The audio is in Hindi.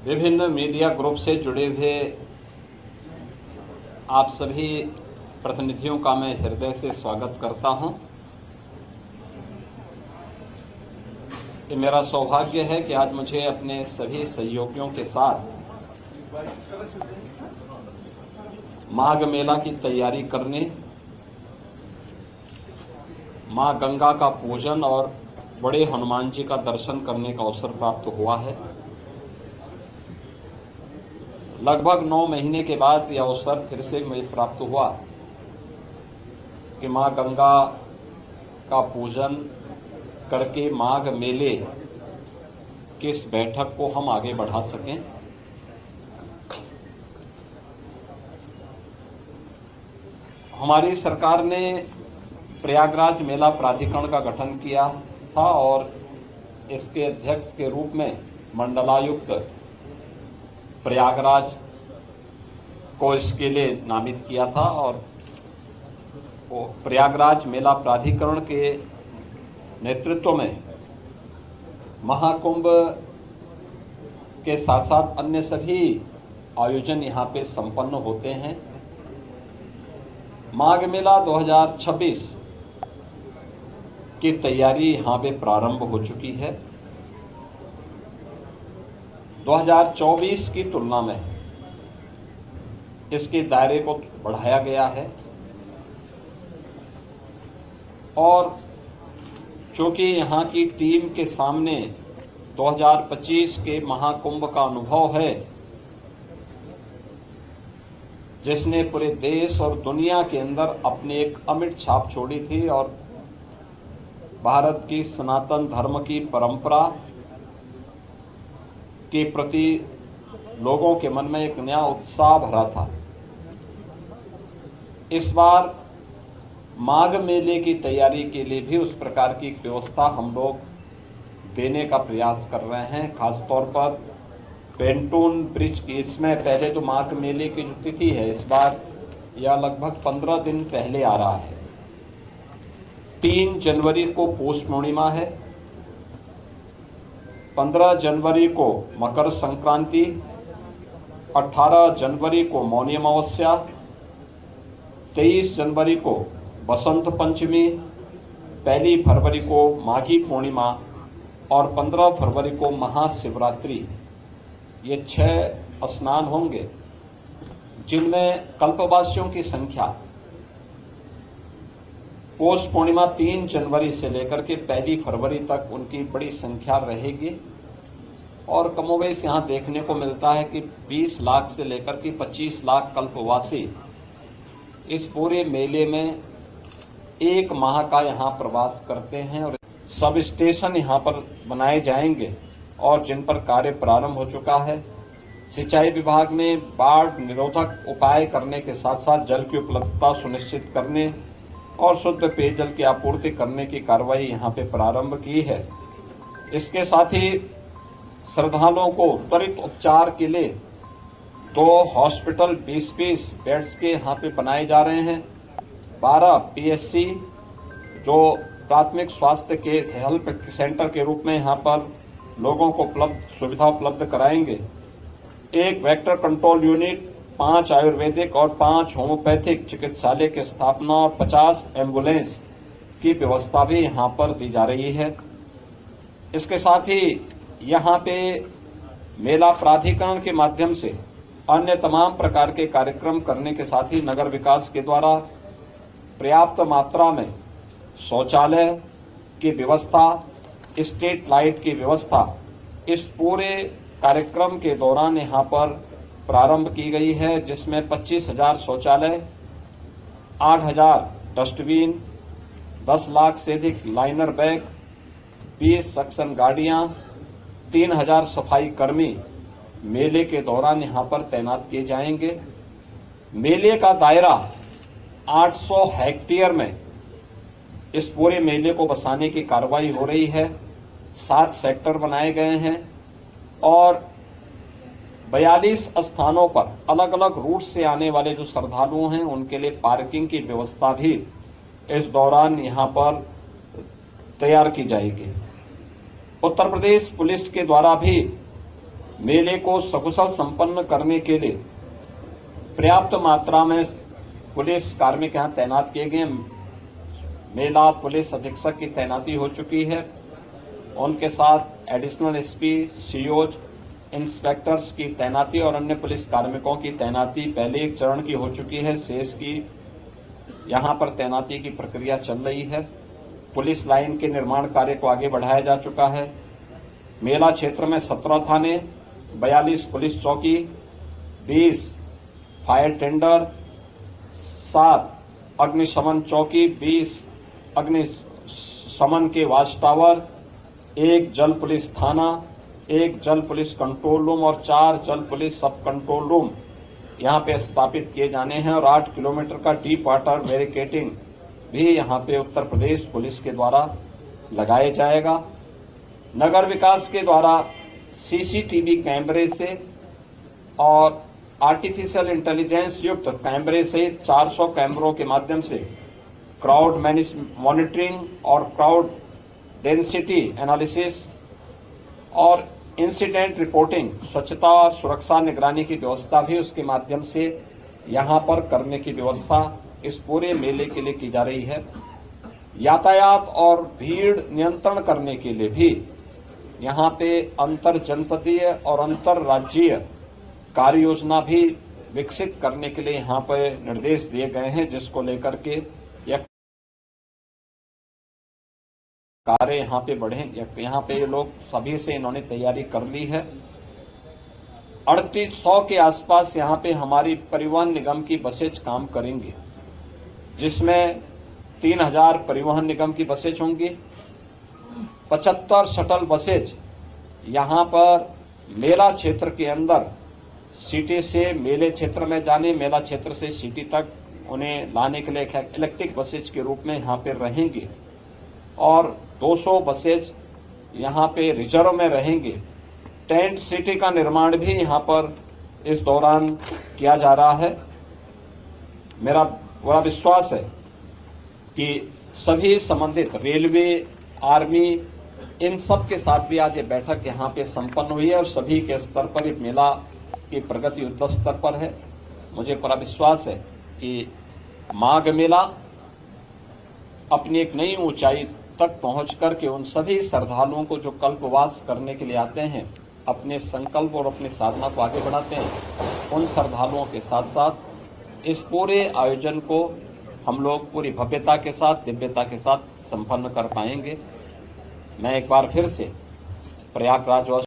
विभिन्न मीडिया ग्रुप से जुड़े हुए आप सभी प्रतिनिधियों का मैं हृदय से स्वागत करता हूं। ये मेरा सौभाग्य है कि आज मुझे अपने सभी सहयोगियों के साथ माघ मेला की तैयारी करने, मां गंगा का पूजन और बड़े हनुमान जी का दर्शन करने का अवसर प्राप्त हुआ है। लगभग 9 महीने के बाद यह अवसर फिर से मुझे प्राप्त हुआ कि मां गंगा का पूजन करके माघ मेले की इस बैठक को हम आगे बढ़ा सकें। हमारी सरकार ने प्रयागराज मेला प्राधिकरण का गठन किया था और इसके अध्यक्ष के रूप में मंडलायुक्त प्रयागराज को इसके लिए नामित किया था और प्रयागराज मेला प्राधिकरण के नेतृत्व में महाकुंभ के साथ साथ अन्य सभी आयोजन यहाँ पे संपन्न होते हैं। माघ मेला 2026 की तैयारी यहाँ पे प्रारंभ हो चुकी है। 2024 की तुलना में इसके दायरे को बढ़ाया गया है और चूंकि यहाँ की टीम के सामने 2025 के महाकुंभ का अनुभव है, जिसने पूरे देश और दुनिया के अंदर अपनी एक अमिट छाप छोड़ी थी और भारत की सनातन धर्म की परंपरा के प्रति लोगों के मन में एक नया उत्साह भरा था। इस बार माघ मेले की तैयारी के लिए भी उस प्रकार की व्यवस्था हम लोग देने का प्रयास कर रहे हैं। खासतौर पर पेंटून ब्रिज की, इसमें पहले तो माघ मेले की जो तिथि है इस बार यह लगभग 15 दिन पहले आ रहा है। 3 जनवरी को पौष पूर्णिमा है, 15 जनवरी को मकर संक्रांति, 18 जनवरी को मौनी अमावस्या, 23 जनवरी को बसंत पंचमी, 1 फरवरी को माघी पूर्णिमा और 15 फरवरी को महाशिवरात्रि। ये 6 स्नान होंगे जिनमें कल्पवासियों की संख्या पौष पूर्णिमा 3 जनवरी से लेकर के 1 फरवरी तक उनकी बड़ी संख्या रहेगी और कमोबेश यहाँ देखने को मिलता है कि 20 लाख से लेकर के 25 लाख कल्पवासी इस पूरे मेले में 1 माह का यहाँ प्रवास करते हैं और सब स्टेशन यहाँ पर बनाए जाएंगे और जिन पर कार्य प्रारंभ हो चुका है। सिंचाई विभाग ने बाढ़ निरोधक उपाय करने के साथ साथ जल की उपलब्धता सुनिश्चित करने और शुद्ध पेयजल की आपूर्ति करने की कार्रवाई यहाँ पे प्रारंभ की है। इसके साथ ही श्रद्धालुओं को त्वरित उपचार के लिए 2 हॉस्पिटल 20-20 बेड्स के यहाँ पे बनाए जा रहे हैं। 12 पीएससी जो प्राथमिक स्वास्थ्य के हेल्थ सेंटर के रूप में यहाँ पर लोगों को सुविधा उपलब्ध कराएंगे। 1 वेक्टर कंट्रोल यूनिट, 5 आयुर्वेदिक और 5 होम्योपैथिक चिकित्सालय की स्थापना और 50 एम्बुलेंस की व्यवस्था भी यहाँ पर दी जा रही है। इसके साथ ही यहाँ पे मेला प्राधिकरण के माध्यम से अन्य तमाम प्रकार के कार्यक्रम करने के साथ ही नगर विकास के द्वारा पर्याप्त मात्रा में शौचालय की व्यवस्था, स्ट्रीट लाइट की व्यवस्था इस पूरे कार्यक्रम के दौरान यहाँ पर प्रारंभ की गई है, जिसमें 25,000 शौचालय, 8,000 डस्टबिन, 10 लाख से अधिक लाइनर बैग, 20 सक्शन गाड़ियां, 3,000 सफाई कर्मी मेले के दौरान यहाँ पर तैनात किए जाएंगे। मेले का दायरा 800 हेक्टेयर में इस पूरे मेले को बसाने की कार्रवाई हो रही है। 7 सेक्टर बनाए गए हैं और 42 स्थानों पर अलग अलग रूट से आने वाले जो श्रद्धालु हैं उनके लिए पार्किंग की व्यवस्था भी इस दौरान यहाँ पर तैयार की जाएगी। उत्तर प्रदेश पुलिस के द्वारा भी मेले को सकुशल संपन्न करने के लिए पर्याप्त मात्रा में पुलिस कार्मिक यहाँ तैनात किए गए। मेला पुलिस अधीक्षक की तैनाती हो चुकी है। उनके साथ एडिशनल एसपी, सीओज, इंस्पेक्टर्स की तैनाती और अन्य पुलिस कार्मिकों की तैनाती पहले एक चरण की हो चुकी है। शेष की यहाँ पर तैनाती की प्रक्रिया चल रही है। पुलिस लाइन के निर्माण कार्य को आगे बढ़ाया जा चुका है। मेला क्षेत्र में 17 थाने, 42 पुलिस चौकी, 20 फायर टेंडर, 7 अग्निशमन चौकी, 20 अग्निशमन के वाच टावर, 1 जल पुलिस थाना, 1 जल पुलिस कंट्रोल रूम और 4 जल पुलिस सब कंट्रोल रूम यहाँ पे स्थापित किए जाने हैं और 8 किलोमीटर का डीप वाटर बैरिकेडिंग भी यहाँ पे उत्तर प्रदेश पुलिस के द्वारा लगाया जाएगा। नगर विकास के द्वारा सीसीटीवी कैमरे से और आर्टिफिशियल इंटेलिजेंस युक्त कैमरे से 400 कैमरों के माध्यम से क्राउड मॉनिटरिंग और क्राउड डेंसिटी एनालिसिस और इंसिडेंट रिपोर्टिंग, स्वच्छता और सुरक्षा निगरानी की व्यवस्था भी उसके माध्यम से यहाँ पर करने की व्यवस्था इस पूरे मेले के लिए की जा रही है। यातायात और भीड़ नियंत्रण करने के लिए भी यहाँ पे अंतर जनपदीय और अंतर राज्यीय कार्य योजना भी विकसित करने के लिए यहाँ पे निर्देश दिए गए हैं, जिसको लेकर के यह कार्य यहाँ पे बढ़े। यहाँ पे लोग सभी से इन्होंने तैयारी कर ली है। 3800 के आसपास यहाँ पे हमारी परिवहन निगम की बसेज काम करेंगी, जिसमें 3000 परिवहन निगम की बसेज होंगी। 75 शटल बसेज यहाँ पर मेला क्षेत्र के अंदर सिटी से मेले क्षेत्र में जाने, मेला क्षेत्र से सिटी तक उन्हें लाने के लिए इलेक्ट्रिक बसेज के रूप में यहाँ पे रहेंगी और 200 बसेज यहाँ पे रिजर्व में रहेंगे। टेंट सिटी का निर्माण भी यहाँ पर इस दौरान किया जा रहा है। मेरा बड़ा विश्वास है कि सभी संबंधित रेलवे, आर्मी, इन सब के साथ भी आज ये बैठक यहाँ पे संपन्न हुई है और सभी के स्तर पर ये मेला की प्रगति युद्ध स्तर पर है। मुझे पूरा विश्वास है कि माघ मेला अपनी एक नई ऊंचाई तक पहुंच करके उन सभी श्रद्धालुओं को जो कल्पवास करने के लिए आते हैं, अपने संकल्प और अपनी साधना को आगे बढ़ाते हैं, उन श्रद्धालुओं के साथ साथ इस पूरे आयोजन को हम लोग पूरी भव्यता के साथ, दिव्यता के साथ संपन्न कर पाएंगे। मैं एक बार फिर से प्रयागराज